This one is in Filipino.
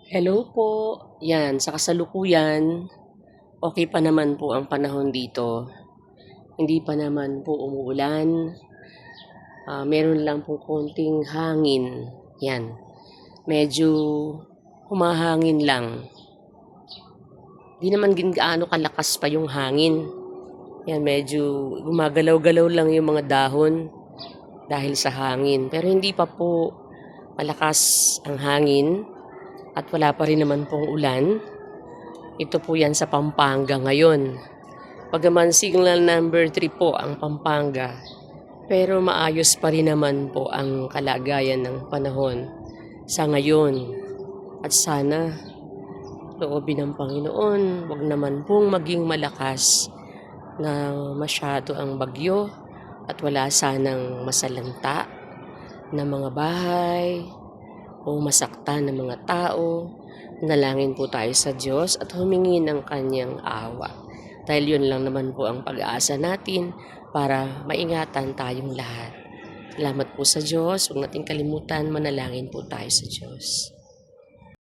Hello po. Yan, sa kasalukuyan, okay pa naman po ang panahon dito. Hindi pa naman po umuulan. Meron lang po konting hangin. Yan, medyo humahangin lang. Di naman gaano kalakas pa yung hangin. Yan, medyo gumagalaw-galaw lang yung mga dahon dahil sa hangin. Pero hindi pa po malakas ang hangin at wala pa rin naman pong ulan. Ito po yan sa Pampanga ngayon. Bagaman signal number 3 po ang Pampanga, pero maayos pa rin naman po ang kalagayan ng panahon sa ngayon. At sana, loobin ng Panginoon, wag naman pong maging malakas na masyado ang bagyo at wala sanang masalanta na mga bahay o masaktan ng mga tao. Nalangin po tayo sa Diyos at humingi ng kanyang awa. Dahil yun lang naman po ang pag-aasa natin para maingatan tayong lahat. Salamat po sa Diyos. Huwag nating kalimutan, manalangin po tayo sa Diyos.